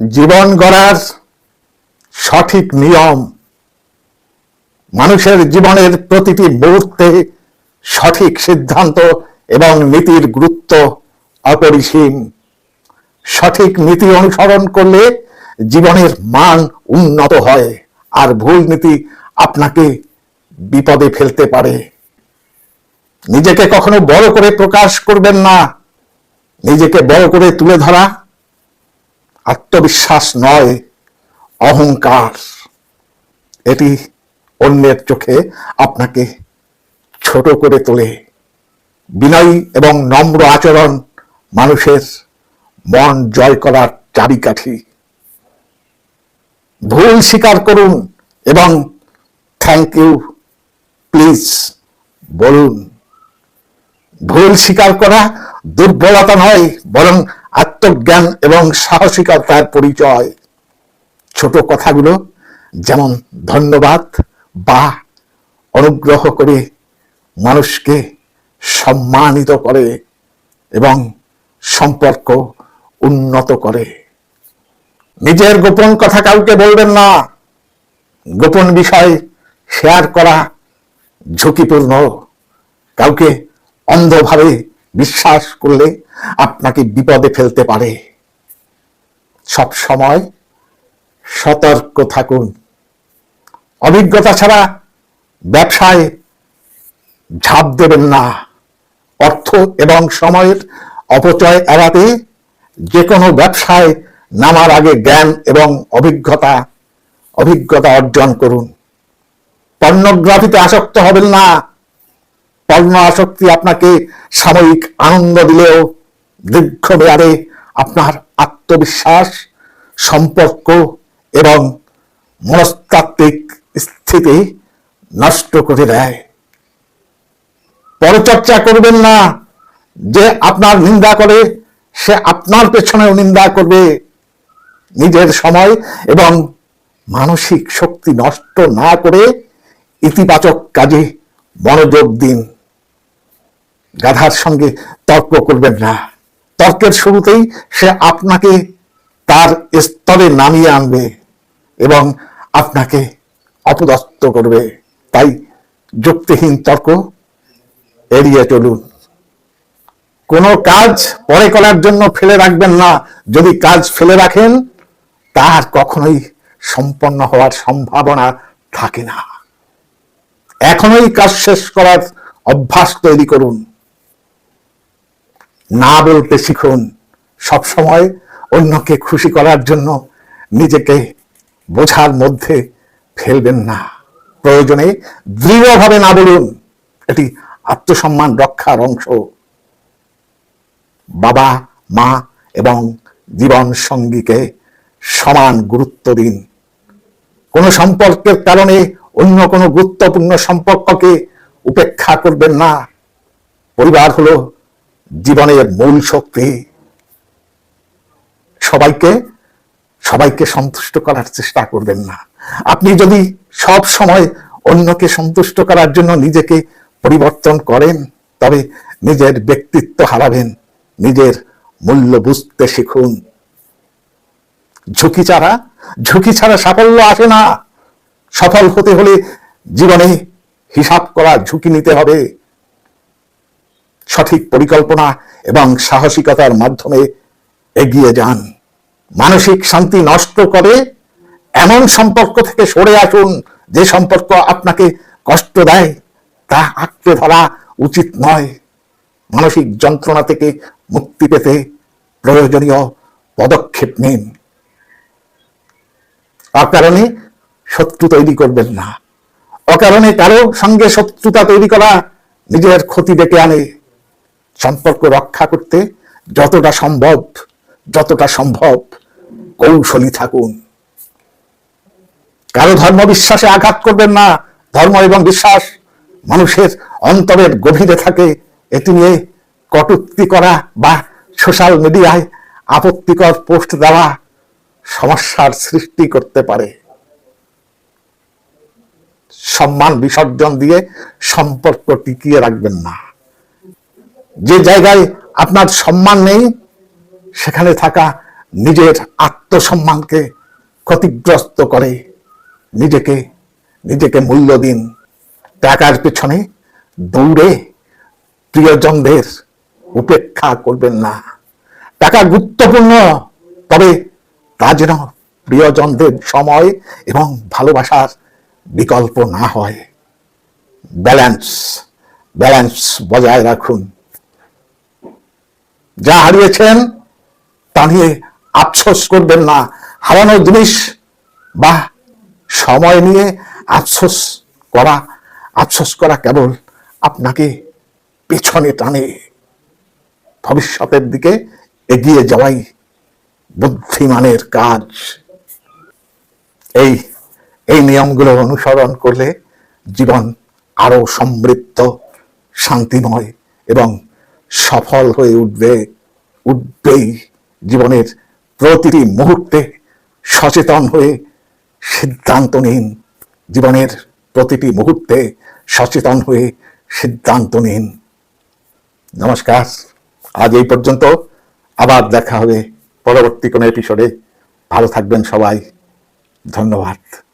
জীবন গড়ার সঠিক নিয়ম, মানুষের জীবনের প্রতিটি মুহূর্তে সঠিক সিদ্ধান্ত এবং নীতির গুরুত্ব অপরিসীম। সঠিক নীতি অনুসরণ করলে জীবনের মান উন্নত হয়, আর ভুল নীতি আপনাকে বিপদে ফেলতে পারে। নিজেকে কখনো বড় করে প্রকাশ করবেন না। নিজেকে বড় করে তুলে ধরা আত্মবিশ্বাস নয়, অহংকার। এটি অন্যের চোখে আপনাকে ছোট করে তোলে। বিনয়ী এবং নম্র আচরণ মানুষের মন জয় করার চাবিকাঠি। ভুল স্বীকার করুন এবং থ্যাংক ইউ প্লিজ বলুন। ভুল স্বীকার করা দুর্বলতা নয়, বরং আত্মজ্ঞান এবং সাহসিকতার পরিচয়। ছোট কথাগুলো যেমন ধন্যবাদ বা অনুগ্রহ করে মানুষকে সম্মানিত করে এবং সম্পর্ক উন্নত করে। নিজের গোপন কথা কাউকে বলবেন না। গোপন বিষয় শেয়ার করা ঝুঁকিপূর্ণ। কাউকে অন্ধভাবে বিশ্বাস করলে আপনাকে বিপদে ফেলতে পারে। সব সময় সতর্ক থাকুন। অভিজ্ঞতা ছাড়া ব্যবসায় ঝাঁপ দেবেন না। অর্থ এবং সময়ের অপচয় এড়াতে যে কোনো ব্যবসায় নামার আগে জ্ঞান এবং অভিজ্ঞতা অর্জন করুন। পর্নোগ্রাফিতে আসক্ত হবেন না। পর্ণ আসক্তি আপনাকে সাময়িক আনন্দ দিলেও দীর্ঘমেয়াদে আপনার আত্মবিশ্বাস, সম্পর্ক এবং মনস্তাত্ত্বিক স্থিতি নষ্ট করে দেয়। পরচর্চা করবেন না। যে আপনার নিন্দা করে সে আপনার পেছনেও নিন্দা করবে। নিজের সময় এবং মানসিক শক্তি নষ্ট না করে ইতিবাচক কাজে মনোযোগ দিন। গাধার সঙ্গে তর্ক করবেন না। তর্কের শুরুতেই সে আপনাকে তার স্তরে নামিয়ে আনবে এবং আপনাকে অপদস্থ করবে। তাই যুক্তিহীন তর্ক এড়িয়ে চলুন। কোনো কাজ পরে করার জন্য ফেলে রাখবেন না। যদি কাজ ফেলে রাখেন, তার কখনোই সম্পন্ন হওয়ার সম্ভাবনা থাকে না। এখনই কাজ শেষ করার অভ্যাস তৈরি করুন। না বলতে শিখুন। সবসময় অন্যকে খুশি করার জন্য নিজেকে বোঝার মধ্যে ফেলবেন না। প্রয়োজনে দৃঢ়ভাবে না বলুন। এটি আত্মসম্মান রক্ষার অংশ। বাবা, মা এবং জীবন সঙ্গীকে সমান গুরুত্ব দিন। কোনো সম্পর্কের কারণে অন্য কোনো গুরুত্বপূর্ণ সম্পর্ককে উপেক্ষা করবেন না। পরিবার হলো জীবনের মূল শক্তি। সবাইকে সন্তুষ্ট করার চেষ্টা করবেন না। আপনি যদি সব সময় অন্যকে সন্তুষ্ট করার জন্য নিজেকে পরিবর্তন করেন, তবে নিজের ব্যক্তিত্ব হারাবেন। নিজের মূল্য বুঝতে শিখুন। ঝুঁকি ছাড়া সাফল্য আসে না। সফল হতে হলে জীবনে হিসাব করা ঝুঁকি নিতে হবে। সঠিক পরিকল্পনা এবং সাহসিকতার মাধ্যমে এগিয়ে যান। মানসিক শান্তি নষ্ট করে এমন সম্পর্ক থেকে সরে আসুন। যে সম্পর্ক আপনাকে কষ্ট দেয় তা আঁকড়ে ধরা উচিত নয়। মানসিক যন্ত্রণা থেকে মুক্তি পেতে প্রয়োজনীয় পদক্ষেপ নিন। অকারণে শত্রু তৈরি করবেন না। অকারণে কারো সঙ্গে শত্রুতা তৈরি করা নিজের ক্ষতি ডেকে আনে। সম্পর্ক রক্ষা করতে যতটা সম্ভব কৌশলী থাকুন। কারো ধর্ম বিশ্বাসে আঘাত করবেন না। ধর্ম এবং বিশ্বাস মানুষের অন্তরের গভীরে থাকে। এটি নিয়ে কটূক্তি করা বা সোশ্যাল মিডিয়ায় আপত্তিকর পোস্ট দেওয়া সমস্যার সৃষ্টি করতে পারে। সম্মান বিসর্জন দিয়ে সম্পর্ক টিকিয়ে রাখবেন না। যে জায়গায় আপনার সম্মান নেই, সেখানে থাকা নিজের আত্মসম্মানকে ক্ষতিগ্রস্ত করে নিজেকে মূল্য দিন। টাকার পেছনে দৌড়ে প্রিয়জনদের উপেক্ষা করবেন না। টাকা গুরুত্বপূর্ণ, তবে তা যেন প্রিয়জনদের সময় এবং ভালোবাসার বিকল্প না হয়। ব্যালেন্স বজায় রাখুন। যা হারিয়েছেন তা নিয়ে আফসোস করবেন না। হারানো জিনিস বা সময় নিয়ে আফসোস করা কেবল আপনাকে পেছনে টানে। ভবিষ্যতের দিকে এগিয়ে যাওয়াই বুদ্ধিমানের কাজ। এই নিয়মগুলো অনুসরণ করলে জীবন আরো সমৃদ্ধ, শান্তিময় এবং সফল হয়ে উঠবেই। জীবনের প্রতিটি মুহূর্তে সচেতন হয়ে সিদ্ধান্ত নিন। জীবনের প্রতিটি মুহূর্তে সচেতন হয়ে সিদ্ধান্ত নিন। নমস্কার, আজ এই পর্যন্ত। আবার দেখা হবে পরবর্তী কোনো এপিসোডে। ভালো থাকবেন সবাই। ধন্যবাদ।